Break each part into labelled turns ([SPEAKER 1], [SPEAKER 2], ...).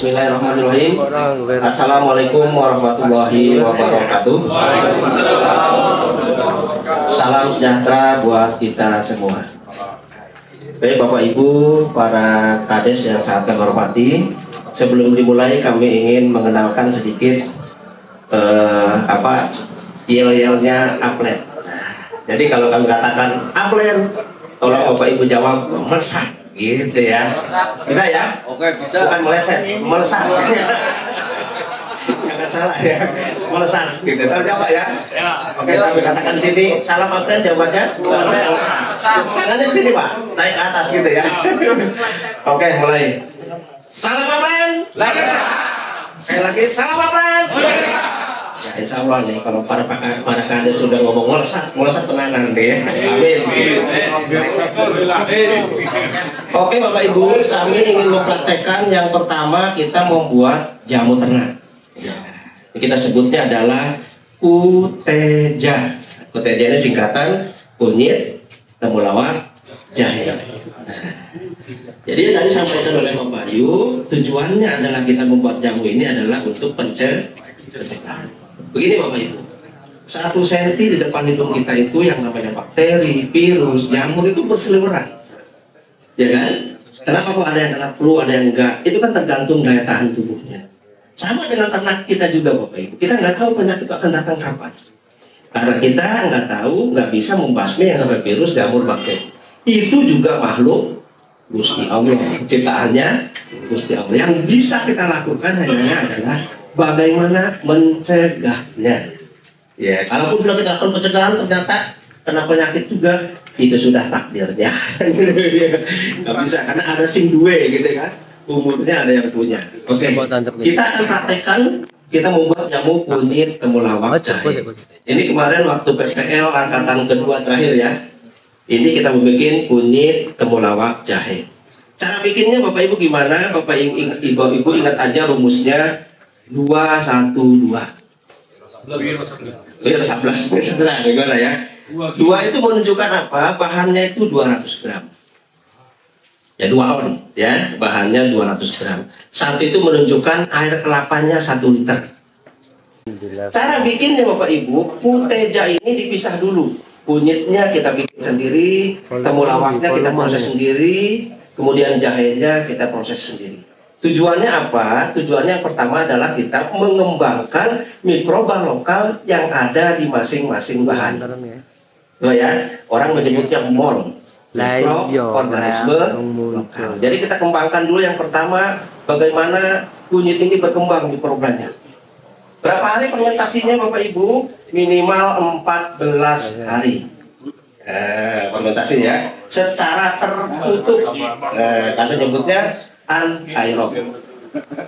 [SPEAKER 1] Bismillahirrahmanirrahim. Assalamualaikum warahmatullahi wabarakatuh. Salam sejahtera buat kita semua. Baik Bapak Ibu, para kades yang sangat kami hormati, sebelum dimulai kami ingin mengenalkan sedikit yel-yelnya Aplen. Jadi kalau kami katakan Aplen, tolong Bapak Ibu jawab melesat. Gitu ya, bisa ya?
[SPEAKER 2] Oke, bisa.
[SPEAKER 1] Bukan meleset, melesat. Jangan salah ya, melesat. Gitu, tahu jawab ya? Oke, kami katakan sini, salam Aplen jawabannya. Tangannya sini Pak, naik ke atas gitu ya. Oke, mulai. Salam Aplen. Sekali lagi, salam Aplen. Ya, insya Allah nih kalau para kades sudah ngomong melesat tenangan deh ya. Amin. Oke Bapak Ibu, kami ingin mempraktekkan yang pertama kita membuat jamu ternak. Kita sebutnya adalah kuteja. Kuteja ini singkatan kunyit, temulawak, jahe. Jadi tadi sampaikan oleh Pak Bayu, tujuannya adalah kita membuat jamu ini adalah untuk pencegahan. Begini Bapak Ibu, 1 senti di depan hidung kita itu yang namanya bakteri, virus, jamur itu berseliweran, ya kan? Kenapa kok ada yang kena flu, ada yang enggak? Itu kan tergantung daya tahan tubuhnya. Sama dengan ternak kita juga Bapak Ibu, kita nggak tahu penyakit itu akan datang kapan. Karena kita nggak tahu, nggak bisa membasmi yang namanya virus, jamur, bakteri. Itu juga makhluk Gusti Allah, ciptaannya Gusti Allah. Yang bisa kita lakukan hanya adalah bagaimana mencegahnya. Ya, kalaupun sudah kita lakukan pencegahan ternyata kena penyakit juga, itu sudah takdirnya. Nggak bisa, karena ada sing due gitu kan. Umurnya ada yang punya. Oke, kita akan praktekkan, kita membuat jamu kunyit temulawak jahe. Ini kemarin waktu PPL angkatan kedua terakhir ya. Ini kita membuat kunyit temulawak jahe. Cara bikinnya Bapak Ibu gimana? Bapak Ibu ingat aja rumusnya 2-1-2. Biar sablon. Gimana ya? 2 itu menunjukkan apa? Bahannya itu 200 gram. Ya 2 on ya, bahannya 200 gram. 1 itu menunjukkan air kelapanya 1 liter. Cara bikinnya Bapak Ibu, kuteja ini dipisah dulu. Kunyitnya kita bikin sendiri, temulawaknya kita proses sendiri, kemudian jahenya kita proses sendiri. Tujuannya apa? Tujuannya yang pertama adalah kita mengembangkan mikroba lokal yang ada di masing-masing bahan. Oh ya, orang menyebutnya mol, mikroorganisme lokal. Jadi kita kembangkan dulu yang pertama, bagaimana kunyit ini berkembang di mikrobranya. Berapa hari fermentasinya Bapak Ibu? Minimal 14 hari. Fermentasi ya, secara tertutup. Karena nyebutnya anaerob.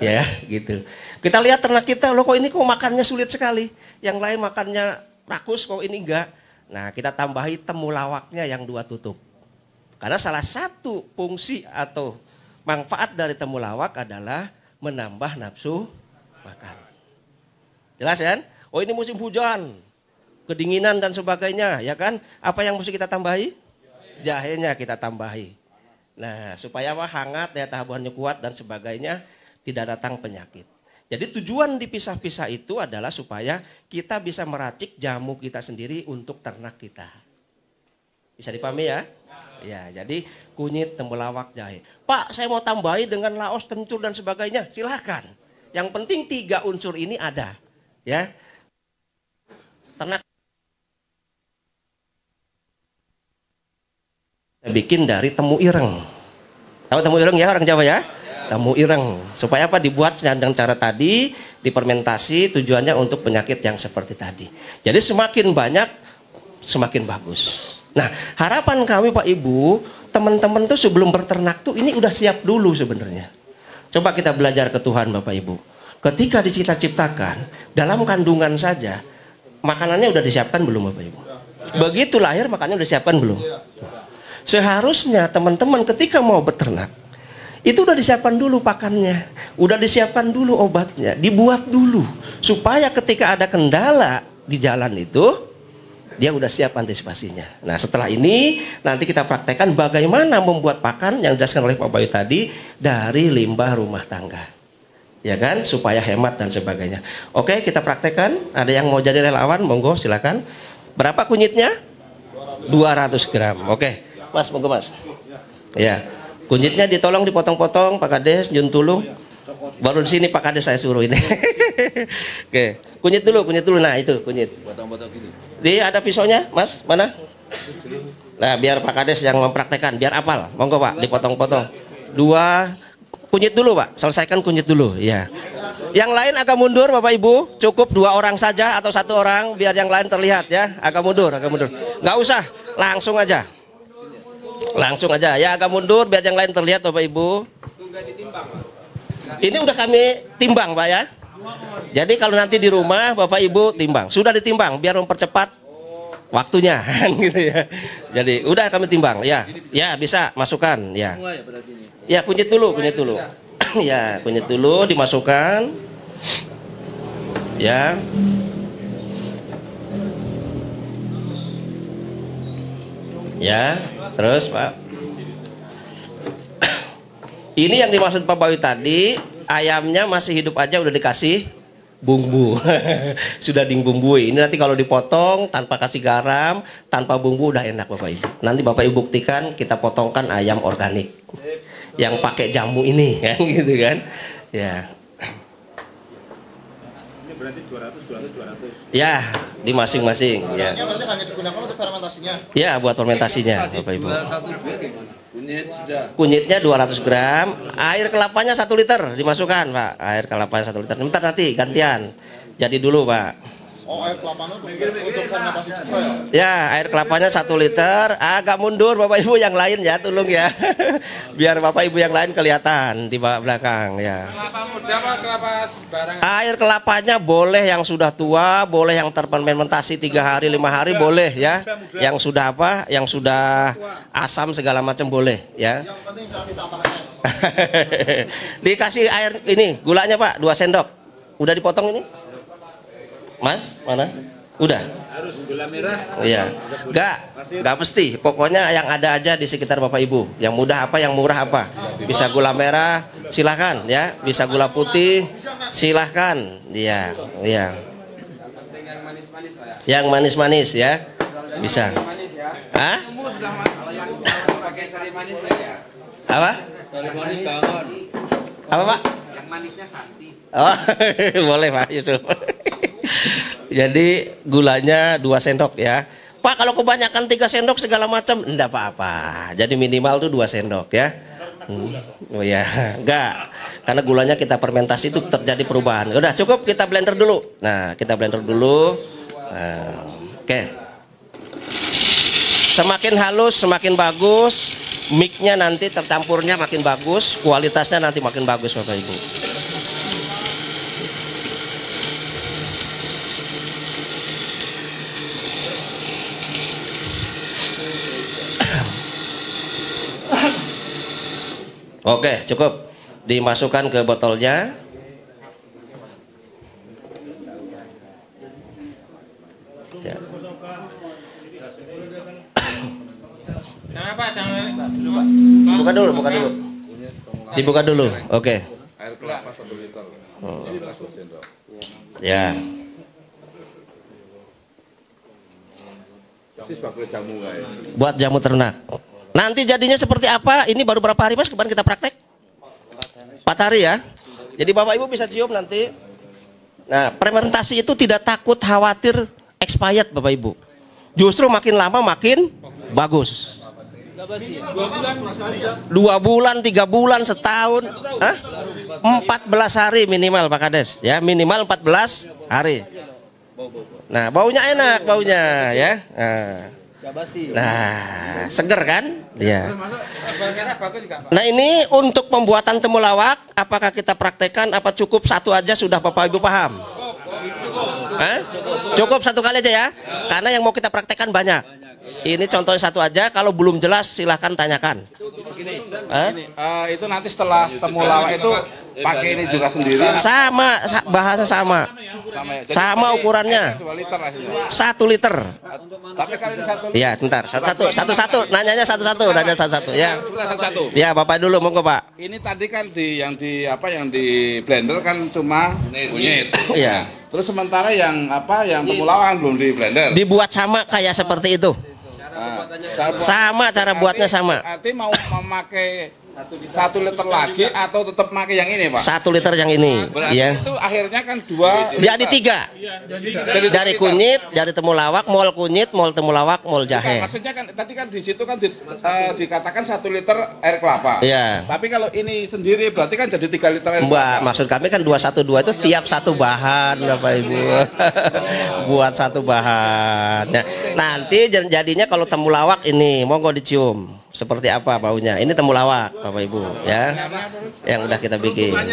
[SPEAKER 1] Ya, gitu. Kita lihat ternak kita, loh kok ini kok makannya sulit sekali. Yang lain makannya rakus, kok ini enggak. Nah, kita tambahi temulawaknya yang 2 tutup. Karena salah satu fungsi atau manfaat dari temulawak adalah menambah nafsu makan. Jelas kan? Oh ini musim hujan, kedinginan dan sebagainya, ya kan? Apa yang mesti kita tambahi? Jahenya kita tambahi. Nah, supaya hangat, daya tahannya kuat dan sebagainya, tidak datang penyakit. Jadi tujuan dipisah-pisah itu adalah supaya kita bisa meracik jamu kita sendiri untuk ternak kita. Bisa dipahami ya? Ya, jadi kunyit, temulawak, jahe. Pak, saya mau tambahi dengan laos, kencur dan sebagainya. Silahkan. Yang penting 3 unsur ini ada. Ya, ternak saya bikin dari temu ireng. Tahu temu ireng ya orang Jawa ya? Temu ireng. Supaya apa? Dibuat dengan cara tadi, difermentasi, tujuannya untuk penyakit yang seperti tadi. Jadi semakin banyak, semakin bagus. Nah, harapan kami Pak Ibu, teman-teman tuh sebelum berternak tuh ini udah siap dulu sebenarnya. Coba kita belajar ke Tuhan Bapak Ibu. ketika diciptakan dalam kandungan saja makanannya udah disiapkan belum Bapak Ibu? Begitu lahir makanannya udah disiapkan belum? Seharusnya teman-teman ketika mau beternak itu udah disiapkan dulu pakannya, udah disiapkan dulu obatnya, dibuat dulu supaya ketika ada kendala di jalan itu dia udah siap antisipasinya. Nah setelah ini nanti kita praktekkan bagaimana membuat pakan yang dijelaskan oleh Pak Bayu tadi dari limbah rumah tangga, ya kan, supaya hemat dan sebagainya. Oke, kita praktekkan. Ada yang mau jadi relawan, monggo silakan. Berapa kunyitnya? 200 gram. Oke, Mas, monggo Mas. Ya, kunyitnya ditolong dipotong-potong, Pak Kades, Jun Tulung. Baru di sini Pak Kades saya suruh ini. Oke, kunyit dulu. Nah itu kunyit. Potong-potong gini. Ada pisaunya, Mas? Mana? Nah, biar Pak Kades yang mempraktekkan, biar apal. Monggo Pak, dipotong-potong. 2 kunyit dulu Pak, selesaikan kunyit dulu. Ya. Yang lain agak mundur Bapak Ibu, cukup 2 orang saja atau 1 orang, biar yang lain terlihat ya. Agak mundur. Nggak usah, langsung aja. Ya agak mundur biar yang lain terlihat Bapak Ibu. Ini udah kami timbang Pak ya. Jadi kalau nanti di rumah Bapak Ibu timbang, sudah ditimbang biar mempercepat waktunya gitu ya. Jadi udah kami timbang ya. Ya bisa masukkan ya. Ya kunyit dulu. Ya kunyit dulu dimasukkan. Ya. Ya, terus Pak. Ini yang dimaksud Pak Bayu tadi, ayamnya masih hidup aja udah dikasih bumbu. Sudah dibumbui. Ini nanti kalau dipotong tanpa kasih garam, tanpa bumbu udah enak Bapak Ibu. Nanti Bapak Ibu buktikan kita potongkan ayam organik yang pakai jamu ini kan gitu kan. Ya. Ini berarti 200. Ya, di masing-masing ya. Hanya digunakan untuk fermentasinya. Ya, buat fermentasinya Bapak Ibu. Kunyitnya 200 gram, air kelapanya 1 liter dimasukkan Pak. Air kelapanya 1 liter. Bentar nanti gantian. Jadi dulu Pak. Oh, air kelapanya untuk fermentasi juga ya? Ya, air kelapanya 1 liter. Agak mundur Bapak Ibu yang lain ya, tolong ya. Biar Bapak Ibu yang lain kelihatan di belakang ya. Kelapa muda apa kelapa sembarang? Air kelapanya boleh yang sudah tua, boleh yang terfermentasi 3 hari 5 hari boleh ya. Yang sudah apa? Yang sudah asam segala macam boleh ya. Yang penting jangan ditambah es. Dikasih air ini, gulanya Pak 2 sendok. Udah dipotong ini? Mas, mana? Udah. Harus gula merah. Iya. Enggak mesti. Pokoknya yang ada aja di sekitar Bapak Ibu. Yang mudah apa, yang murah apa. Bisa gula merah, silahkan ya. Bisa gula putih, silahkan. Iya, iya. Yang manis-manis ya. Bisa. Hah? Apa? Apa Pak? Yang manisnya santi. Oh, boleh Pak Yusuf. Jadi gulanya 2 sendok ya. Pak kalau kebanyakan 3 sendok segala macam enggak apa-apa. Jadi minimal tuh 2 sendok ya. Oh ya, enggak. Karena gulanya kita fermentasi itu terjadi perubahan. Udah cukup kita blender dulu. Nah, kita blender dulu. Oke. Semakin halus semakin bagus. Mixnya nanti tercampurnya makin bagus, kualitasnya nanti makin bagus Bapak Ibu. Oke, cukup. Dimasukkan ke botolnya. Ya. Buka dulu. Dibuka dulu. Oke. Air kelapa 1 liter. Ya. Buat jamu ternak. Nanti jadinya seperti apa? Ini baru berapa hari Mas kemarin kita praktek? 4 hari ya. Jadi Bapak Ibu bisa cium nanti. Nah, fermentasi itu tidak takut khawatir expired Bapak Ibu. Justru makin lama makin bagus. 2 bulan, 3 bulan, setahun. Hah? 14 hari minimal Pak Kades ya, minimal 14 hari. Nah, baunya enak baunya ya. Nah. Nah, seger kan? Ya. Nah, ini untuk pembuatan temulawak, apakah kita praktekkan? Apa cukup satu aja sudah Bapak Ibu paham? Hah? Cukup satu kali aja ya, karena yang mau kita praktekkan banyak. Ini contohnya satu aja, kalau belum jelas silahkan tanyakan.
[SPEAKER 2] Itu nanti setelah temulawak itu pakai ini juga sendiri.
[SPEAKER 1] Sama, bahasa sama. Sama ukurannya.
[SPEAKER 2] 2 liter lah.
[SPEAKER 1] 1 liter.
[SPEAKER 2] Tapi kali ini 1 liter.
[SPEAKER 1] Iya, bentar. Satu-satu. Nanyanya satu-satu. Nanya satu-satu. Ya.
[SPEAKER 2] Satu-satu.
[SPEAKER 1] Ya, Bapak dulu, monggo Pak.
[SPEAKER 2] Ini tadi kan yang di blender kan cuma kunyit.
[SPEAKER 1] Iya.
[SPEAKER 2] Terus sementara yang temulawak kan belum di blender.
[SPEAKER 1] Dibuat sama kayak seperti itu. Sama cara buatnya sama.
[SPEAKER 2] Arti mau memakai 1 liter lagi atau tetap pakai yang ini, Pak?
[SPEAKER 1] 1 liter yang ini.
[SPEAKER 2] Berarti
[SPEAKER 1] Ya.
[SPEAKER 2] itu akhirnya kan 2
[SPEAKER 1] Jadi 3. Dari kunyit, dari temulawak, mol kunyit, mol temulawak, mol jahe.
[SPEAKER 2] Maksudnya kan tadi kan di situ kan dikatakan 1 liter air kelapa.
[SPEAKER 1] Iya.
[SPEAKER 2] Tapi kalau ini sendiri berarti kan jadi 3 liter air
[SPEAKER 1] Mbak,
[SPEAKER 2] kelapa.
[SPEAKER 1] maksud kami kan 212 itu tiap satu bahan, Bapak Ibu. Buat satu bahan. Nah, nanti jadinya kalau temulawak ini, monggo dicium. Seperti apa baunya? Ini temulawak, Bapak Ibu, ya. Yang udah kita bikin.
[SPEAKER 3] Pak,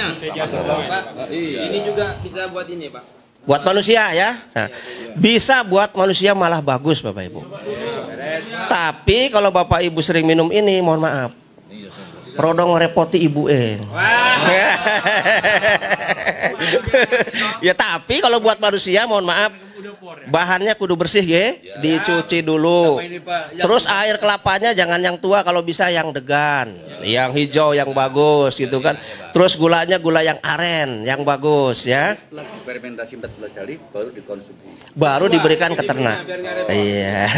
[SPEAKER 3] ini juga bisa buat ini, Pak.
[SPEAKER 1] Buat manusia ya. Nah, bisa buat manusia malah bagus, Bapak Ibu. Tapi kalau Bapak Ibu sering minum ini, mohon maaf. Rodong ngerepoti ibu Ya, tapi kalau buat manusia mohon maaf, bahannya kudu bersih ya, dicuci dulu. Terus air kelapanya jangan yang tua, kalau bisa yang degan, yang hijau yang bagus gitu kan. Terus gulanya gula yang aren yang bagus ya.
[SPEAKER 4] Setelah fermentasi 14 hari baru dikonsumsi.
[SPEAKER 1] Baru diberikan ke ternak. Iya.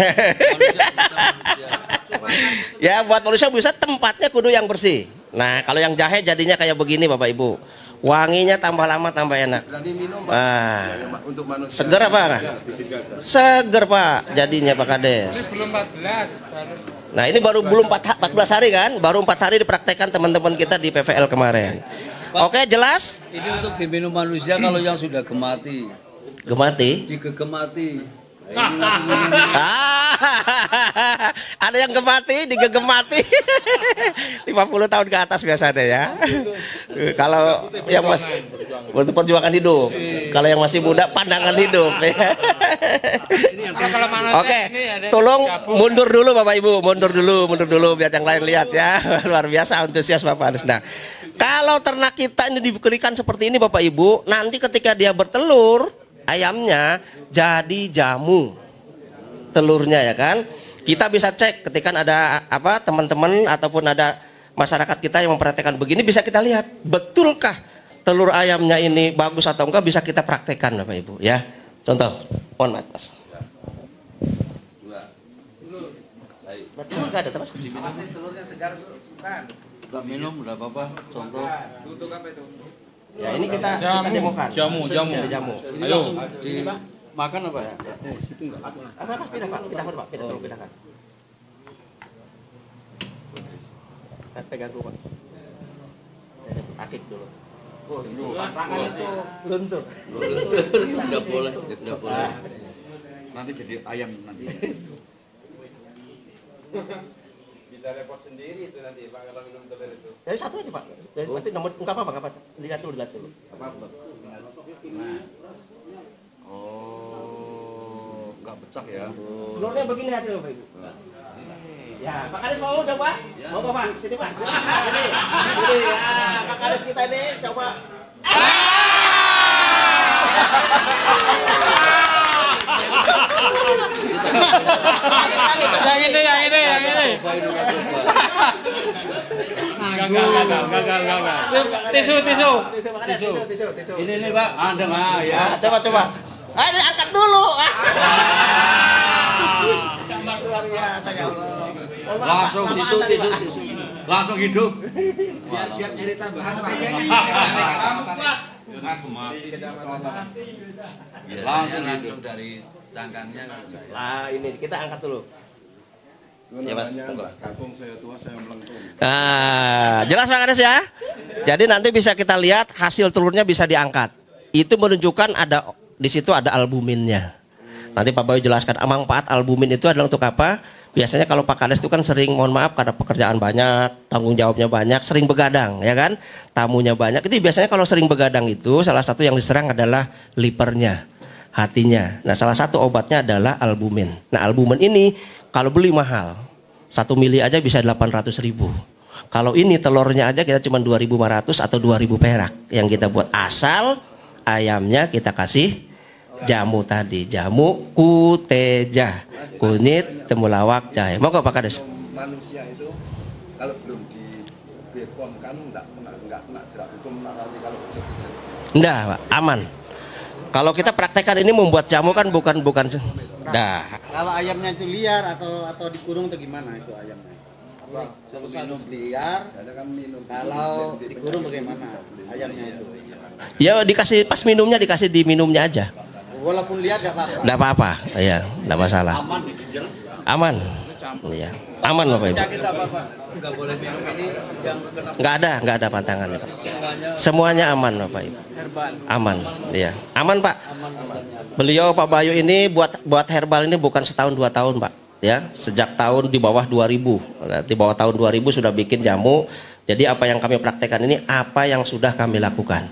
[SPEAKER 1] Ya, buat manusia bisa tempatnya kudu yang bersih. Nah, kalau yang jahe jadinya kayak begini Bapak Ibu. Wanginya tambah lama tambah enak. Seger apa? Seger Pak jadinya Pak Kades.
[SPEAKER 2] Belum 14
[SPEAKER 1] Nah, ini baru belum 14 hari kan? Baru 4 hari dipraktekkan teman-teman kita di PVL kemarin. Oke, jelas?
[SPEAKER 4] Ini untuk diminum manusia kalau yang sudah gemati.
[SPEAKER 1] Gemati?
[SPEAKER 4] Digegemati.
[SPEAKER 1] Ada yang gemati, digegemati. 50 tahun ke atas biasanya ya. Kalau yang masih untuk perjuangan hidup, kalau yang masih muda pandangan hidup. Oke, tolong mundur dulu Bapak Ibu, mundur dulu biar yang lain lihat ya. Luar biasa antusias Bapak Anies. Nah, kalau ternak kita ini diberikan seperti ini Bapak Ibu, nanti ketika dia bertelur, ayamnya jadi jamu telurnya ya kan. Kita bisa cek ketika ada apa teman-teman ataupun ada masyarakat kita yang memperhatikan begini, bisa kita lihat betulkah telur ayamnya ini bagus atau enggak, bisa kita praktekkan Bapak Ibu ya. Contoh, mohon maaf Mas. Betul enggak ada Mas?
[SPEAKER 4] Telurnya segar bukan. Enggak minum enggak apa-apa. Contoh.
[SPEAKER 3] Untuk apa itu?
[SPEAKER 1] Ya ini kita demokan. Jamu.
[SPEAKER 4] Ayo makan apa ya?
[SPEAKER 1] Situ enggak. Apa pindah Pak? Pindahkan. Pegang dulu Pak. Akik dulu. Oh, tangan itu luntur.
[SPEAKER 4] Enggak boleh. Nanti jadi ayam nanti.
[SPEAKER 3] Bisa repot sendiri itu nanti Pak kalau minum telur itu.
[SPEAKER 1] Dari satu aja Pak. Nanti nomor enggak apa-apa. Lihat dulu.
[SPEAKER 3] Apa?
[SPEAKER 4] Oh, enggak pecah ya.
[SPEAKER 1] Telurnya begini hasilnya Pak Ibu. Ya, Pak Kades mau udah Pak? Mau Pak? Sini Pak. Ini ya, Pak Kades kita ini coba.
[SPEAKER 2] Yang ini. Enggak. Tisu.
[SPEAKER 4] Ini Pak, ada enggak ya?
[SPEAKER 1] Coba. Ini angkat dulu. Luar biasa ya Allah.
[SPEAKER 4] Langsung tisu. Langsung hidup.
[SPEAKER 3] Siap nyari tambahan Pak.
[SPEAKER 4] Langsung dari cangkangnya kalau saya.
[SPEAKER 1] Nah, ini kita angkat dulu. Ya Mas,
[SPEAKER 2] Kampung saya tua saya melengkung.
[SPEAKER 1] Nah, jelas Pak Kades ya. Jadi nanti bisa kita lihat hasil telurnya bisa diangkat. Itu menunjukkan ada di situ ada albuminnya. Nanti Pak Bayu jelaskan manfaat albumin itu adalah untuk apa. Biasanya kalau Pak Kades itu kan sering, mohon maaf karena pekerjaan banyak, tanggung jawabnya banyak, sering begadang ya kan, tamunya banyak. Itu biasanya kalau sering begadang itu salah satu yang diserang adalah livernya, hatinya. Nah salah satu obatnya adalah albumin. Nah albumin ini kalau beli mahal, 1 mili aja bisa 800.000. Kalau ini telurnya aja kita cuma 2.500 atau 2.000 perak yang kita buat, asal ayamnya kita kasih jamu tadi, jamu kuteja, kunyit, temulawak, jahe. Mau Pak Kades?
[SPEAKER 5] Manusia itu kalau belum di BPOM kan enggak kena jerat hukum nanti kalau kejadian.
[SPEAKER 1] Enggak, Pak, aman. Kalau kita praktekkan ini membuat jamu kan bukan. Dah.
[SPEAKER 4] Kalau ayamnya itu liar atau dikurung atau gimana itu ayamnya? Apa? Satu liar.
[SPEAKER 5] Saya kan minum.
[SPEAKER 4] Kalau dikurung bagaimana ayamnya itu?
[SPEAKER 1] Ya dikasih pas minumnya, dikasih di minumnya aja.
[SPEAKER 4] Walaupun liar enggak apa-apa.
[SPEAKER 1] Enggak apa-apa, ya, enggak masalah. Aman. Iya. Aman Bapak Ibu.
[SPEAKER 3] Nggak boleh minum ini yang kena
[SPEAKER 1] Enggak ada pantangannya, Pak. Semuanya aman Bapak Ibu. Aman, iya. Aman, Pak. Beliau Pak Bayu ini buat herbal ini bukan setahun 2 tahun, Pak. Ya, sejak tahun di bawah 2000. Di bawah tahun 2000 sudah bikin jamu. Jadi apa yang kami praktekkan ini apa yang sudah kami lakukan.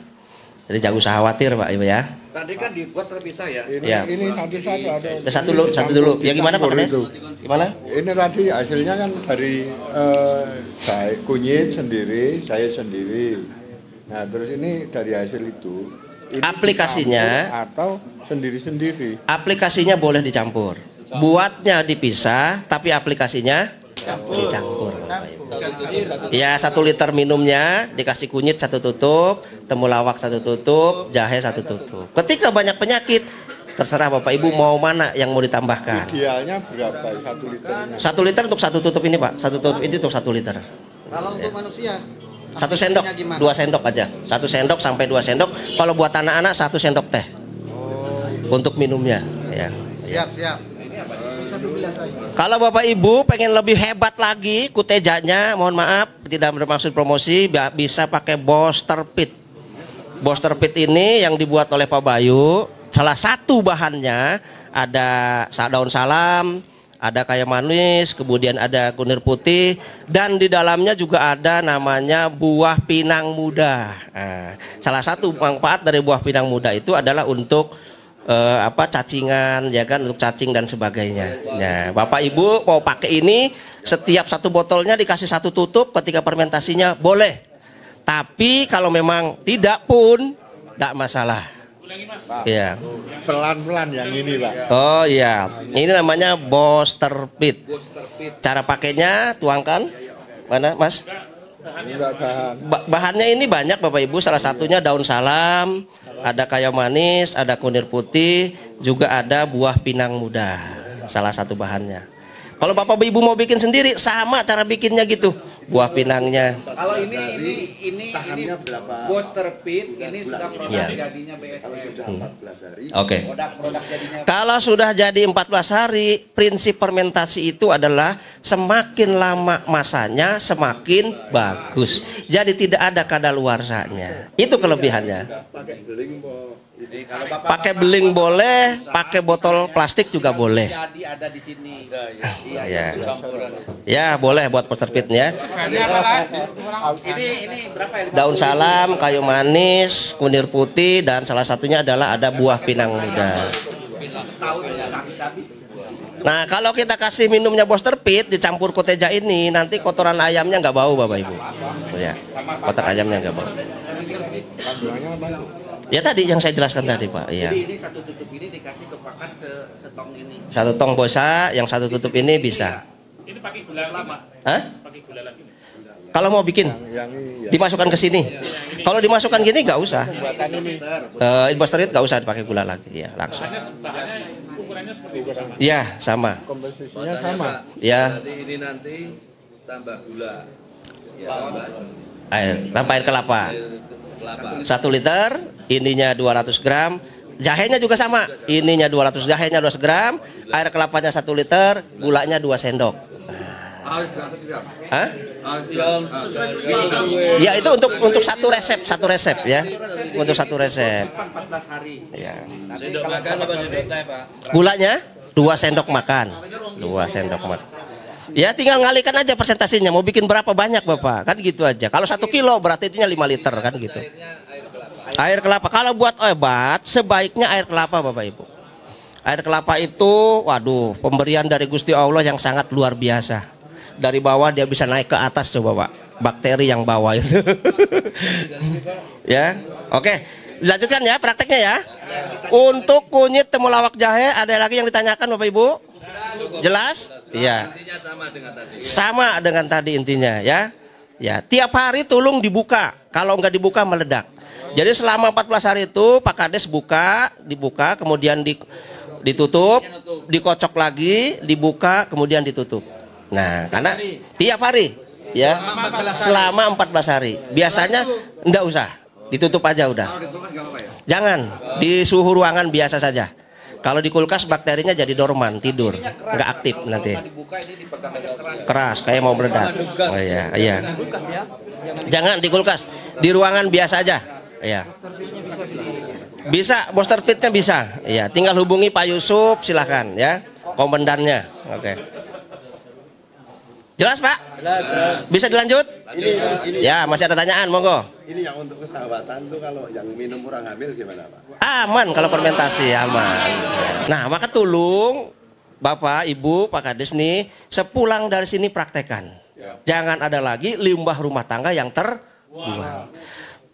[SPEAKER 1] Jadi jangan usah khawatir Pak Ibu ya.
[SPEAKER 3] tadi kan dibuat terpisah ya.
[SPEAKER 5] Ini nanti ada.
[SPEAKER 1] Satu dulu. Ya gimana Pak Kades? Gimana?
[SPEAKER 5] Ini tadi hasilnya kan dari saya kunyit sendiri, saya sendiri. Nah terus ini dari hasil itu. Ini
[SPEAKER 1] Aplikasinya
[SPEAKER 5] dicampur atau sendiri-sendiri.
[SPEAKER 1] Aplikasinya boleh dicampur. Buatnya dipisah, tapi aplikasinya dicampur. Ya 1 liter minumnya dikasih kunyit 1 tutup, temulawak 1 tutup, jahe 1 tutup. Ketika banyak penyakit, terserah Bapak Ibu mau mana yang mau ditambahkan.
[SPEAKER 5] Idealnya berapa? 1 liter?
[SPEAKER 1] 1 liter untuk 1 tutup ini Pak. 1 tutup ini untuk 1 liter.
[SPEAKER 4] Kalau untuk manusia
[SPEAKER 1] 1 sendok, 2 sendok aja. 1 sendok sampai 2 sendok. Kalau buat anak-anak 1 sendok teh. Untuk minumnya. Ya.
[SPEAKER 4] Siap.
[SPEAKER 1] Kalau Bapak Ibu pengen lebih hebat lagi kutejanya, mohon maaf tidak bermaksud promosi, bisa pakai Booster Pit. Booster Pit ini yang dibuat oleh Pak Bayu. Salah satu bahannya ada daun salam, ada kayu manis, kemudian ada kunir putih, dan di dalamnya juga ada namanya buah pinang muda. Nah, salah satu manfaat dari buah pinang muda itu adalah untuk cacingan, ya kan, untuk cacing dan sebagainya. Nah, Bapak Ibu mau pakai ini, setiap 1 botolnya dikasih 1 tutup, ketika fermentasinya boleh. Tapi kalau memang tidak pun, tidak masalah. Ya.
[SPEAKER 5] Pelan-pelan yang ini Pak.
[SPEAKER 1] Oh iya, ini namanya Booster Pit. Cara pakainya tuangkan, mana Mas?
[SPEAKER 5] Enggak bahan.
[SPEAKER 1] Bahannya ini banyak Bapak Ibu, salah satunya daun salam, ada kayu manis, ada kunir putih, juga ada buah pinang muda. Salah satu bahannya. Kalau Bapak Ibu mau bikin sendiri, sama cara bikinnya gitu. Buah pinangnya.
[SPEAKER 3] Kalau ini
[SPEAKER 5] Tahannya berapa?
[SPEAKER 3] Booster Pit ini sudah produk
[SPEAKER 1] Iya.
[SPEAKER 3] jadinya
[SPEAKER 5] Kalau
[SPEAKER 3] BSM.
[SPEAKER 5] sudah 14 hari.
[SPEAKER 1] Oke.
[SPEAKER 3] Produk jadinya
[SPEAKER 1] Kalau sudah jadi 14 hari, prinsip fermentasi itu adalah semakin lama masanya semakin bagus. Jadi tidak ada kadaluarsanya. Itu kelebihannya.
[SPEAKER 5] Pakai beling mau
[SPEAKER 3] kalau Bapak
[SPEAKER 1] Pakai beling boleh, pakai botol plastik juga boleh.
[SPEAKER 3] jadi ada di sini.
[SPEAKER 1] Ya. Ya, boleh buat Booster Pitnya.
[SPEAKER 3] Ini berapa ya?
[SPEAKER 1] Daun salam, kayu manis, kunir putih, dan salah satunya adalah ada buah pinang muda.
[SPEAKER 3] Setahun nggak bisa habis.
[SPEAKER 1] Nah, kalau kita kasih minumnya Booster Pit dicampur koteja ini, nanti kotoran ayamnya nggak bau Bapak Ibu. Ya, kotoran ayamnya nggak bau.
[SPEAKER 5] kandungannya apa itu?
[SPEAKER 1] Ya tadi yang saya jelaskan tadi Pak. Iya.
[SPEAKER 3] Jadi ini 1 tutup ini dikasih tumpakan setong ini.
[SPEAKER 1] 1 tong bosa, yang 1 tutup ini bisa.
[SPEAKER 6] Ini pakai gula lama.
[SPEAKER 1] Hah?
[SPEAKER 6] Pakai gula lagi.
[SPEAKER 1] Kalau mau bikin,
[SPEAKER 5] Yang ini ya.
[SPEAKER 1] dimasukkan ke sini. Kalau dimasukkan gini nggak usah.
[SPEAKER 5] Buatan ini.
[SPEAKER 1] Booster Pit nggak usah dipakai gula lagi, ya langsung.
[SPEAKER 6] Bahannya ukurannya seperti itu.
[SPEAKER 1] Ya sama.
[SPEAKER 5] Komposisinya sama.
[SPEAKER 1] Ya.
[SPEAKER 3] Jadi ini nanti tambah gula. Ya,
[SPEAKER 1] Tambah air kelapa. 1 liter, ininya 200 gram. Jahenya juga sama. Ininya 200, jahenya 200 gram. Air kelapanya 1 liter, gulanya 2 sendok. Nah, Hah? Ya itu untuk satu resep ya. Untuk satu resep.
[SPEAKER 4] 14 hari.
[SPEAKER 1] Ya.
[SPEAKER 3] Sendok makan apa sendok teh, Pak?
[SPEAKER 1] Gulanya 2 sendok makan. 2 sendok makan. Ya tinggal ngalikan aja presentasinya. Mau bikin berapa banyak Bapak? Kan gitu aja. Kalau 1 kilo berarti itunya 5 liter kan gitu. Air kelapa. Kalau buat obat sebaiknya air kelapa Bapak Ibu. Air kelapa itu waduh pemberian dari Gusti Allah yang sangat luar biasa. Dari bawah dia bisa naik ke atas coba Pak. Bakteri yang bawah itu. Ya. Oke. Dilanjutkan ya prakteknya ya. Untuk kunyit temulawak jahe ada lagi yang ditanyakan Bapak Ibu? Jelas? Iya.
[SPEAKER 3] Intinya sama dengan tadi.
[SPEAKER 1] Sama dengan tadi intinya ya. Ya, tiap hari tulung dibuka. Kalau nggak dibuka meledak. Jadi selama 14 hari itu Pak Kades dibuka, kemudian ditutup, dikocok lagi, dibuka, kemudian ditutup. Nah, karena tiap hari ya. Selama 14 hari. Biasanya enggak usah. Ditutup aja udah. Jangan di suhu ruangan biasa saja. Kalau di kulkas bakterinya jadi dorman, tidur, nggak aktif nanti. Keras, kayak mau meledak. Oh iya. Jangan di kulkas, di ruangan biasa aja. Iya. Bisa, booster pitnya bisa. Iya, tinggal hubungi Pak Yusuf, silahkan ya, komandannya. Oke. Jelas Pak? Jelas. Bisa dilanjut?
[SPEAKER 4] Ini
[SPEAKER 1] Ya, masih ada tanyaan, monggo.
[SPEAKER 4] ini yang untuk kesahabatan tuh kalau yang minum orang hamil gimana Pak?
[SPEAKER 1] Aman kalau fermentasi, aman. Nah, maka tulung Bapak, Ibu, Pak Kades nih, sepulang dari sini praktekan. Jangan ada lagi limbah rumah tangga yang terbuang.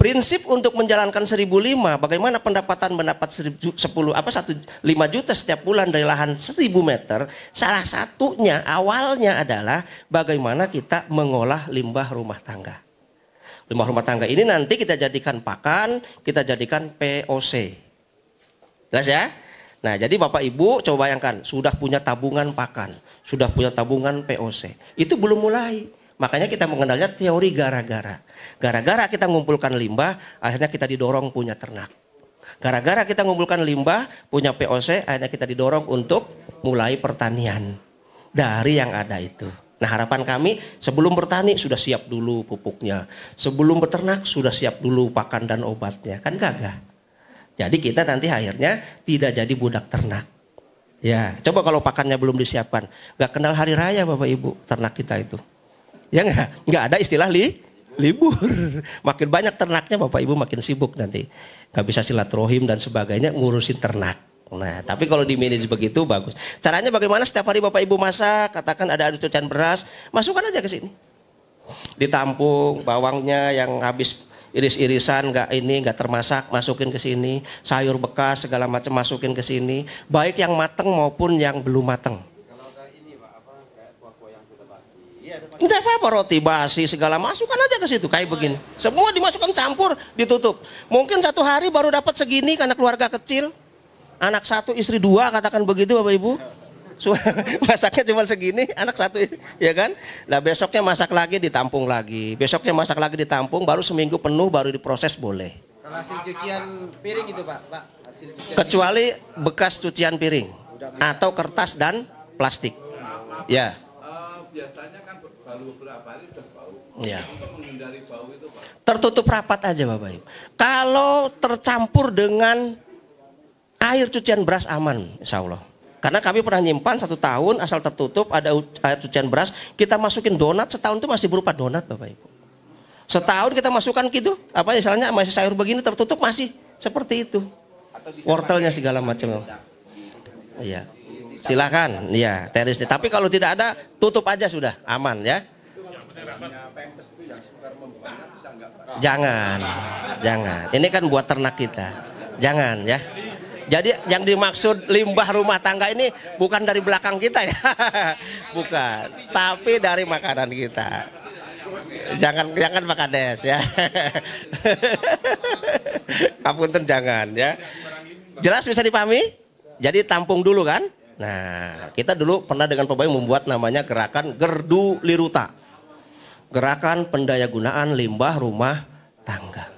[SPEAKER 1] Prinsip untuk menjalankan 1.005, bagaimana pendapatan mendapat 5 juta setiap bulan dari lahan 1.000 meter. Salah satunya awalnya adalah bagaimana kita mengolah limbah rumah tangga. Limbah rumah tangga ini nanti kita jadikan pakan, kita jadikan POC. Jelas ya? Nah, jadi Bapak Ibu coba bayangkan, sudah punya tabungan pakan, sudah punya tabungan POC. Itu belum mulai. Makanya kita mengenalnya teori gara-gara. Gara-gara kita ngumpulkan limbah, akhirnya kita didorong punya ternak. Gara-gara kita ngumpulkan limbah, punya POC, akhirnya kita didorong untuk mulai pertanian. Dari yang ada itu. Nah, harapan kami sebelum bertani sudah siap dulu pupuknya. Sebelum beternak sudah siap dulu pakan dan obatnya. Kan gagah. Jadi kita nanti akhirnya tidak jadi budak ternak. Ya, coba kalau pakannya belum disiapkan. Gak kenal hari raya Bapak Ibu, ternak kita itu. Ya nggak ada istilah libur. Makin banyak ternaknya Bapak Ibu makin sibuk nanti. Nggak bisa silaturahim dan sebagainya ngurusin ternak. Nah, tapi kalau di manage begitu bagus. Caranya bagaimana? Setiap hari Bapak Ibu masak, katakan ada cucian beras, masukkan aja ke sini. Ditampung bawangnya yang habis iris-irisan nggak termasak, masukin ke sini. Sayur bekas segala macam masukin ke sini. Baik yang mateng maupun yang belum mateng. Tidak apa-apa, roti basi segala masukkan aja ke situ kayak begini. Semua dimasukkan campur, ditutup. Mungkin 1 hari baru dapat segini karena keluarga kecil. Anak 1, istri 2 katakan begitu Bapak Ibu. Masaknya cuma segini, anak 1 ya kan. Nah, besoknya masak lagi ditampung lagi. Besoknya masak lagi ditampung, baru seminggu penuh baru diproses boleh.
[SPEAKER 4] Kalau hasil cucian piring itu Pak, hasil cucian
[SPEAKER 1] kecuali bekas cucian piring atau kertas dan plastik. Ya.
[SPEAKER 3] Biasanya kan baru beberapa hari udah bau.
[SPEAKER 1] Ya.
[SPEAKER 3] Untuk menghindari bau itu Pak.
[SPEAKER 1] Tertutup rapat aja Bapak Ibu. Kalau tercampur dengan air cucian beras aman, insya Allah. Karena kami pernah nyimpan 1 tahun asal tertutup ada air cucian beras, kita masukin donat setahun itu masih berupa donat Bapak Ibu. Setahun kita masukkan gitu, apa misalnya masih sayur begini tertutup masih seperti itu. Wortelnya segala macam. Iya. Silakan, ya terisnya. Tapi kalau tidak ada, tutup aja sudah, aman ya. Jangan. Ini kan buat ternak kita. Jangan ya. Jadi yang dimaksud limbah rumah tangga ini bukan dari belakang kita ya, bukan. Tapi dari makanan kita. Jangan Pak Kades ya. Kapunten jangan ya. Jelas bisa dipahami? Jadi tampung dulu kan? Nah, kita dulu pernah dengan Pak Bayu membuat namanya gerakan Gerdu Liruta. Gerakan pendayagunaan limbah rumah tangga.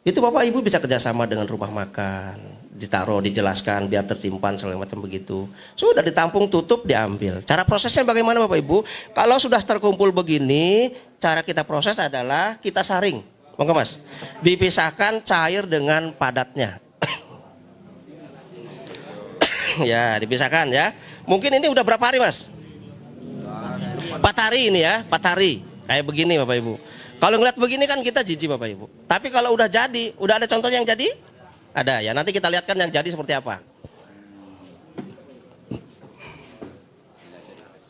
[SPEAKER 1] Itu Bapak Ibu bisa kerjasama dengan rumah makan, ditaruh, dijelaskan, biar tersimpan segala macam begitu. Sudah ditampung, tutup, diambil. Cara prosesnya bagaimana Bapak Ibu? Kalau sudah terkumpul begini, cara kita proses adalah kita saring. Monggo Mas, dipisahkan cair dengan padatnya. Ya, dipisahkan ya. Mungkin ini udah berapa hari Mas? 4 hari ini ya, 4 hari. Kayak begini Bapak Ibu. Kalau ngeliat begini kan kita jijik Bapak Ibu. Tapi kalau udah jadi, udah ada contoh yang jadi? Ada ya, nanti kita lihatkan yang jadi seperti apa.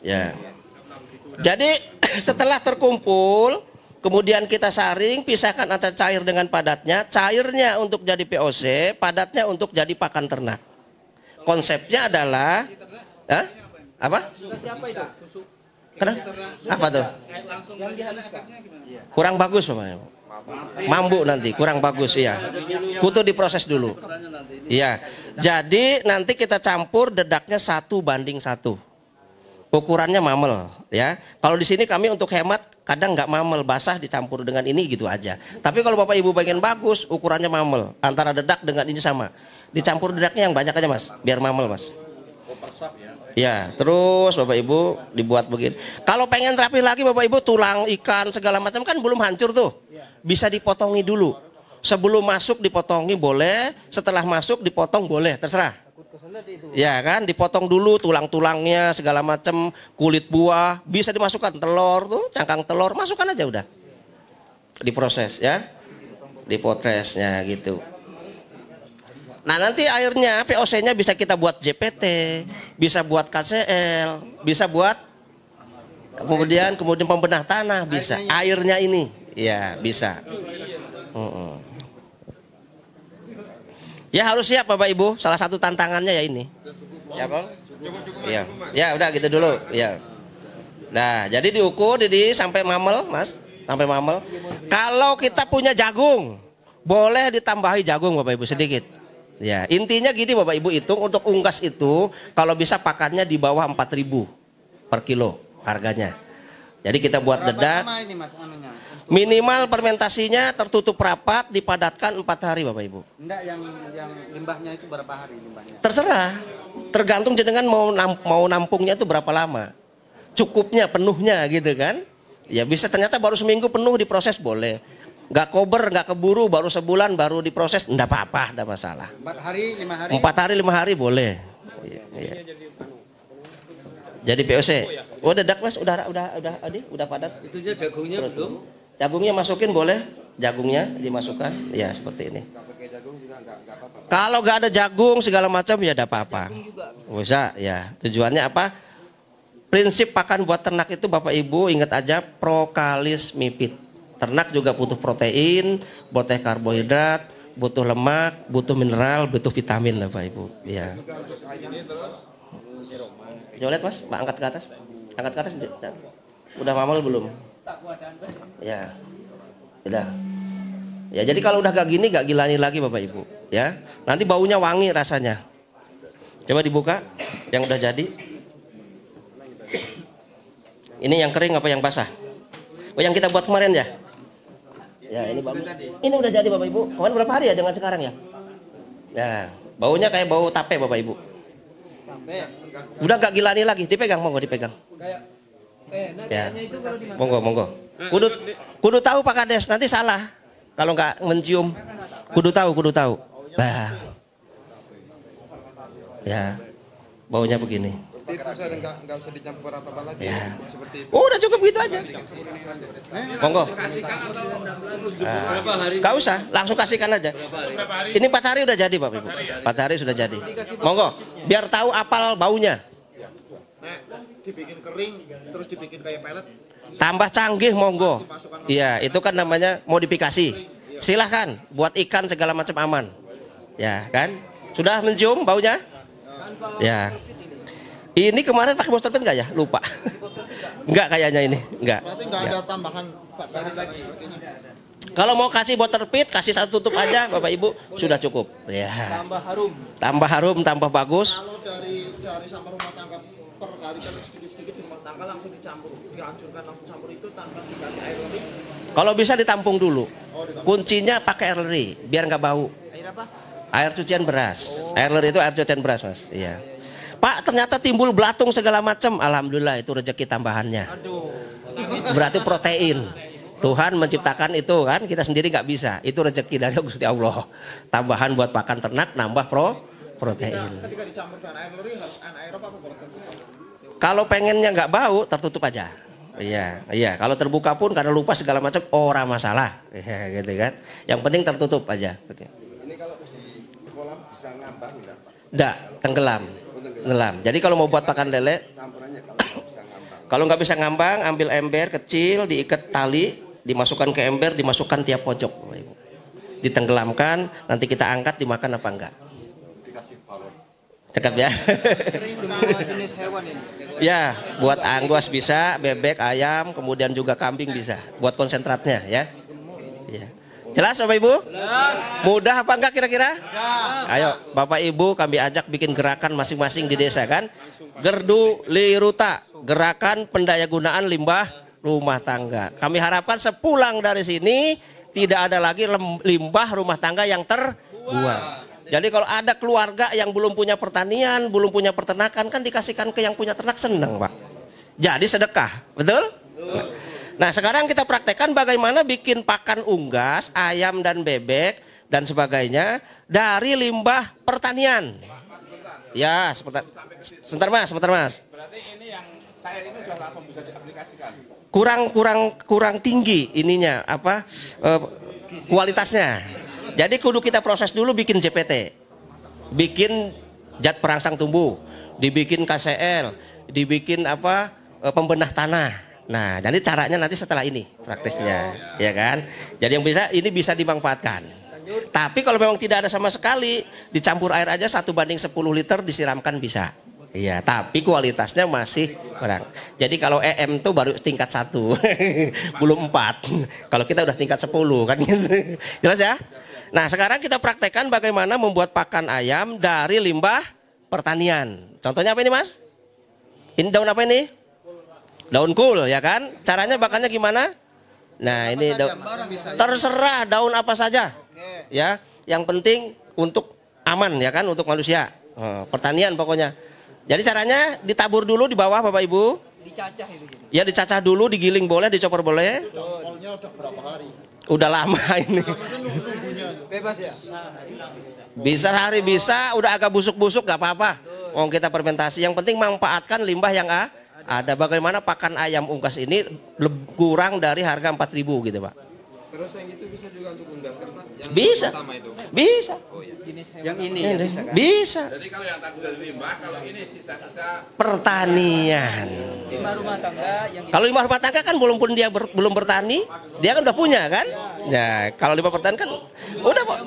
[SPEAKER 1] Ya. Jadi setelah terkumpul, kemudian kita saring, pisahkan antara cair dengan padatnya. Cairnya untuk jadi POC, padatnya untuk jadi pakan ternak. Konsepnya adalah, apa? Kenapa? Apa tuh? Kurang bagus Bapak. Mambu nanti, kurang bagus ya. Kutu diproses dulu. Iya. Jadi nanti kita campur dedaknya 1:1. Ukurannya mamel ya. Kalau di sini kami untuk hemat kadang nggak mamel, basah dicampur dengan ini gitu aja. Tapi kalau Bapak Ibu pengen bagus, ukurannya mamel. Antara dedak dengan ini sama. Dicampur dedaknya yang banyak aja Mas, biar mamel Mas. Ya, terus Bapak Ibu dibuat begini. Kalau pengen rapi lagi Bapak Ibu, tulang ikan segala macam kan belum hancur tuh. Bisa dipotongi dulu. Sebelum masuk dipotongi boleh, setelah masuk dipotong boleh, terserah. Ya kan, dipotong dulu tulang-tulangnya segala macam, kulit buah, bisa dimasukkan telur tuh, cangkang telur, masukkan aja udah. Diproses ya. Dipotresnya gitu. Nah nanti airnya POC-nya bisa kita buat JPT, bisa buat KCL, bisa buat kemudian pembenah tanah bisa. Airnya ini, ya bisa. Ya harus siap Bapak Ibu. Salah satu tantangannya ya ini. Ya Bang. Ya, ya udah gitu dulu. Ya. Nah jadi diukur sampai mamel Mas, sampai mamel. Kalau kita punya jagung, boleh ditambahi jagung Bapak Ibu sedikit. Ya, intinya gini Bapak Ibu hitung untuk unggas itu kalau bisa pakannya di bawah 4.000 per kilo harganya. Jadi kita buat dedak. Minimal fermentasinya tertutup rapat, dipadatkan 4 hari Bapak Ibu.
[SPEAKER 4] Enggak, yang limbahnya itu berapa hari limbahnya?
[SPEAKER 1] Terserah. Tergantung jenengan mau nampungnya itu berapa lama. Cukupnya, penuhnya gitu kan. Ya bisa ternyata baru seminggu penuh diproses boleh. Nggak kober, nggak keburu, baru sebulan baru diproses, enggak apa-apa, enggak masalah.
[SPEAKER 4] 4 hari, 5 hari?
[SPEAKER 1] 4 hari, 5 hari boleh. Iya. Jadi POC. Oh dedak Mas, udah padat.
[SPEAKER 7] Itu aja jagungnya belum?
[SPEAKER 1] Jagungnya masukin boleh, jagungnya dimasukkan, ya seperti ini. Kalau nggak ada jagung segala macam ya enggak apa-apa. Bisa, ya. Tujuannya apa? Prinsip pakan buat ternak itu Bapak Ibu ingat aja prokalis mipit. Ternak juga butuh protein, butuh karbohidrat, butuh lemak, butuh mineral, butuh vitamin Bapak Ibu. Ya. Coba lihat Mas, angkat ke atas. Angkat ke atas. Udah mamel belum? Ya. Udah. Ya jadi kalau udah gak gini gak gilani lagi Bapak Ibu. Ya. Nanti baunya wangi rasanya. Coba dibuka yang udah jadi. Ini yang kering apa yang basah? Oh yang kita buat kemarin ya? Ya ini bagus. Ini udah jadi Bapak Ibu. Kemarin berapa hari ya dengan sekarang ya? Ya, baunya kayak bau tape Bapak Ibu. Udah nggak gilani lagi. Dipegang, monggo dipegang. Ya, monggo. Kudu tahu Pak Kades. Nanti salah kalau nggak mencium. Kudu tahu. Bah. Ya, baunya begini.
[SPEAKER 3] Itu nggak usah dicampur apa-apa lagi.
[SPEAKER 1] Ya.
[SPEAKER 3] Seperti itu.
[SPEAKER 1] Udah cukup gitu aja. Monggo. Gak usah, langsung kasihkan aja. Ini 4 hari udah jadi Bapak Ibu. 4 hari sudah jadi. Monggo, biar tahu apal baunya.
[SPEAKER 4] Dibikin kering, terus dibikin kayak pelet.
[SPEAKER 1] Tambah canggih monggo. Iya, itu kan namanya modifikasi. Silahkan buat ikan segala macam aman. Ya kan? Sudah mencium baunya? Ya. Ini kemarin pakai booster pin nggak ya? Lupa. Enggak kayaknya ini. Enggak.
[SPEAKER 4] Berarti nggak ada tambahan bakteri dan sebagainya.
[SPEAKER 1] Kalau mau kasih booster pit, kasih 1 tutup aja Bapak Ibu, sudah cukup. Ya. Tambah harum, tambah bagus.
[SPEAKER 4] Kalau dari sampah rumah tangga per hari kan sedikit-sedikit rumah tangga langsung dicampur, dihancurkan langsung campur itu tanpa dikasih air lebih.
[SPEAKER 1] Kalau bisa ditampung dulu. Kuncinya pakai air leri biar nggak bau. Air cucian beras. Air leri itu air cucian beras, Mas. Iya. Pak, ternyata timbul belatung segala macam. Alhamdulillah itu rezeki tambahannya. Berarti protein. Tuhan menciptakan itu kan, kita sendiri nggak bisa. Itu rezeki dari Gusti Allah. Tambahan buat pakan ternak, nambah protein.
[SPEAKER 4] Ketika dicampur dengan air leri harus anaerob apa boleh terbuka?
[SPEAKER 1] Kalau pengennya nggak bau, tertutup aja. Iya. Kalau terbuka pun karena lupa segala macam, ora masalah. Iya, gitu kan. Yang penting tertutup aja.
[SPEAKER 3] Ini kalau di kolam bisa ngambang enggak, Pak?
[SPEAKER 1] Nggak, tenggelam. Jadi kalau mau buat pakan lele,
[SPEAKER 3] Campurannya kalau nggak bisa ngambang.
[SPEAKER 1] kalau nggak bisa ngambang, ambil ember kecil, diikat tali, dimasukkan ke ember, dimasukkan tiap pojok, Bapak Ibu. Ditenggelamkan, nanti kita angkat, dimakan apa enggak? Cakep ya.
[SPEAKER 7] Semua jenis hewan ini.
[SPEAKER 1] Ya, buat anggus bisa, bebek, ayam, kemudian juga kambing bisa. Buat konsentratnya ya. Ya. Jelas Bapak Ibu?
[SPEAKER 7] Jelas.
[SPEAKER 1] Mudah apa enggak kira-kira? Ayo Bapak Ibu kami ajak bikin gerakan masing-masing di desa kan. Gerdu Liruta, gerakan pendayagunaan limbah rumah tangga. Kami harapkan sepulang dari sini tidak ada lagi limbah rumah tangga yang terbuang. Jadi kalau ada keluarga yang belum punya pertanian, belum punya peternakan, kan dikasihkan ke yang punya ternak, senang Pak. Jadi sedekah, betul? Nah sekarang kita praktekkan bagaimana bikin pakan unggas, ayam dan bebek dan sebagainya dari limbah pertanian. Ya, sebentar Mas.
[SPEAKER 2] Berarti ini yang cair ini sudah langsung bisa diaplikasikan.
[SPEAKER 1] Kurang tinggi ininya apa kualitasnya. Jadi kudu kita proses dulu bikin JPT, bikin zat perangsang tumbuh, dibikin KCL, dibikin apa pembenah tanah. Nah, jadi caranya nanti setelah ini praktisnya, ya kan? Jadi yang ini bisa dimanfaatkan. Tapi kalau memang tidak ada sama sekali, dicampur air aja 1:10 liter disiramkan bisa. Iya, tapi kualitasnya masih kurang. Jadi kalau EM tuh baru tingkat 1, belum 4. Kalau kita udah tingkat 10 kan gitu. Jelas ya? Nah sekarang kita praktekkan bagaimana membuat pakan ayam dari limbah pertanian. Contohnya apa ini Mas? Ini daun apa ini? Daun kul ya kan? Caranya bakarnya gimana? Nah ini terserah daun apa saja. Ya, yang penting untuk aman ya kan, untuk manusia. Pertanian pokoknya. Jadi caranya ditabur dulu di bawah Bapak Ibu.
[SPEAKER 7] Dicacah itu.
[SPEAKER 1] Ya dicacah dulu, digiling boleh, dicopor boleh.
[SPEAKER 4] Jongkolnya udah berapa hari?
[SPEAKER 1] Udah lama ini.
[SPEAKER 7] Bebas ya?
[SPEAKER 1] Bisa hari bisa, udah agak busuk-busuk gak apa-apa. Oh kita fermentasi, yang penting manfaatkan limbah yang ada. Bagaimana pakan ayam unggas ini kurang dari harga 4.000 gitu Pak.
[SPEAKER 3] Terus yang itu bisa juga untuk unggas kan, Pak? Yang
[SPEAKER 1] Bisa.
[SPEAKER 3] pertama itu.
[SPEAKER 1] Bisa.
[SPEAKER 4] Yang ini
[SPEAKER 1] Ya,
[SPEAKER 4] ya bisa kan?
[SPEAKER 1] bisa.
[SPEAKER 2] Jadi kalau yang tadi dari limbah, kalau ini sisa-sisa
[SPEAKER 1] Pertanian.
[SPEAKER 7] Limbah rumah tangga yang
[SPEAKER 1] Kalau limbah rumah tangga kan belum dia belum bertani, dia kan udah punya kan? Ya, kalau limbah pertanian kan udah Pak.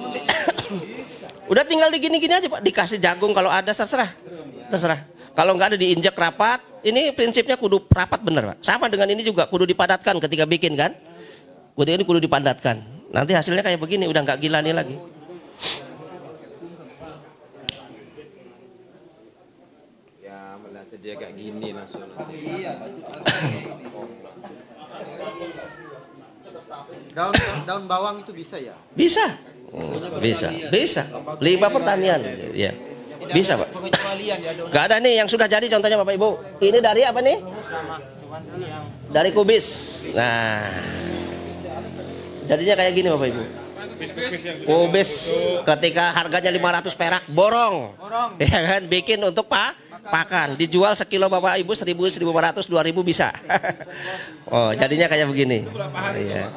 [SPEAKER 1] Udah tinggal digini-gini aja Pak, dikasih jagung kalau ada terserah. Kalau nggak ada diinjak rapat, ini prinsipnya kudu rapat bener Pak. Sama dengan ini juga kudu dipadatkan ketika bikin kan? Ini kudu dipadatkan. Nanti hasilnya kayak begini, udah nggak gila nih lagi.
[SPEAKER 3] Ya, malah sedia kayak gini langsung.
[SPEAKER 4] Daun bawang itu bisa ya?
[SPEAKER 1] Bisa. Bisa. Limbah pertanian. Ya. Bisa Pak.
[SPEAKER 7] pengecualian ya dong.
[SPEAKER 1] Gak ada nih yang sudah jadi contohnya Bapak Ibu. Ini dari apa nih?
[SPEAKER 7] Sama, cuman ini yang
[SPEAKER 1] Dari kubis. Nah. Jadinya kayak gini Bapak Ibu. Kubis ketika harganya 500 perak borong. Ya kan, bikin untuk pakan, dijual sekilo Bapak Ibu 1.000, 1.500, 2.000 bisa. Oh, jadinya kayak begini. Iya.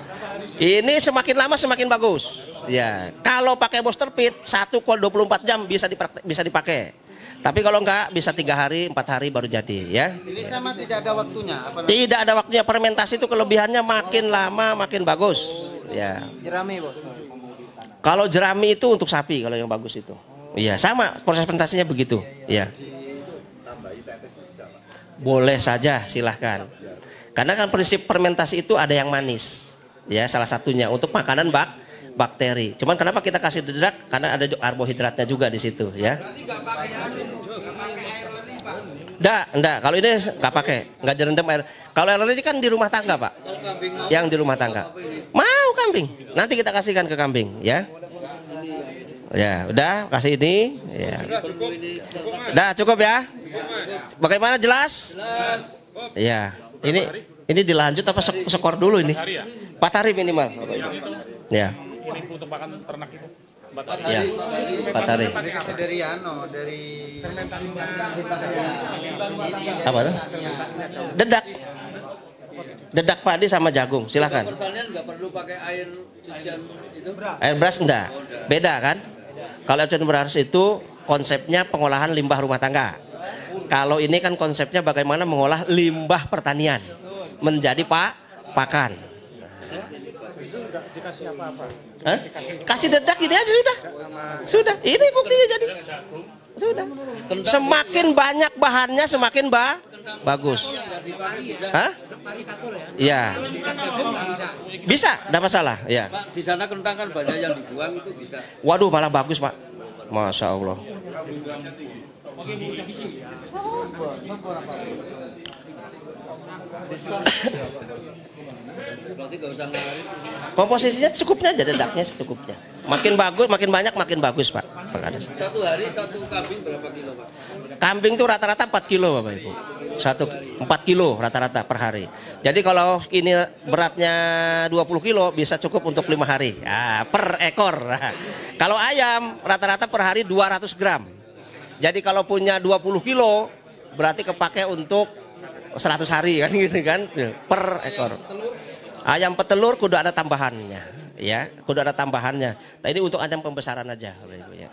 [SPEAKER 1] Ini semakin lama semakin bagus. Ya, kalau pakai booster pit 1x24 jam bisa dipakai. Tapi kalau enggak bisa 3 hari, 4 hari baru jadi ya.
[SPEAKER 4] Ini sama tidak ada waktunya.
[SPEAKER 1] Tidak ada waktunya, fermentasi itu kelebihannya makin lama makin bagus. Ya.
[SPEAKER 7] jerami bos.
[SPEAKER 1] Kalau jerami itu untuk sapi kalau yang bagus itu. Iya, sama proses fermentasinya begitu. Iya. Boleh saja, silahkan. Karena kan prinsip fermentasi itu ada yang manis. Ya, salah satunya untuk makanan bakteri. Cuman kenapa kita kasih dedak? Karena ada karbohidratnya juga di situ, ya. Enggak. Kalau ini nggak pakai, nggak direndam air. Kalau air ini kan di rumah tangga, Pak. Yang di rumah tangga. Mau kambing. Nanti kita kasihkan ke kambing, ya. Ya, udah kasih ini. Ya. Udah cukup ya. Bagaimana jelas? Ya. Ini dilanjut apa skor dulu ini? 4 hari minimal. Ya.
[SPEAKER 6] Ini untuk pakan ternak itu.
[SPEAKER 1] Ya. 4 hari.
[SPEAKER 4] Ini kasih dari
[SPEAKER 1] Apa tuh? Dedak padi sama jagung, silakan.
[SPEAKER 8] Pertanian nggak perlu pakai air cucian itu?
[SPEAKER 1] Air beras enggak, beda kan? Kalau cucian beras itu konsepnya pengolahan limbah rumah tangga. Kalau ini kan konsepnya bagaimana mengolah limbah pertanian menjadi pakan.
[SPEAKER 6] Dikasih apa-apa?
[SPEAKER 1] Hah? Kasih dedak ini aja sudah. Ini buktinya jadi. Sudah. Semakin banyak bahannya semakin bagus. Hah? Iya. Bisa, enggak masalah. Ya.
[SPEAKER 8] Pak, di sana kentang kan banyak yang dibuang itu bisa.
[SPEAKER 1] Waduh, malah bagus, Pak. Masya Allah.
[SPEAKER 8] Berarti nggak usah ngarit.
[SPEAKER 1] Komposisinya cukupnya aja, dedaknya secukupnya. Makin bagus, makin banyak, makin bagus, Pak.
[SPEAKER 8] Satu hari satu kambing berapa kilo, Pak?
[SPEAKER 1] Kambing tuh rata-rata 4 kilo, Bapak Ibu. 4 kilo rata-rata per hari. Jadi kalau ini beratnya 20 kilo bisa cukup untuk 5 hari. Ya, per ekor. Kalau ayam rata-rata per hari 200 gram. Jadi kalau punya 20 kilo berarti kepake untuk 100 hari kan gitu kan per ekor. Ayam petelur kudu ada tambahannya, ya, kudu ada tambahannya. Nah, ini untuk ayam pembesaran aja, Bapak Ibu ya.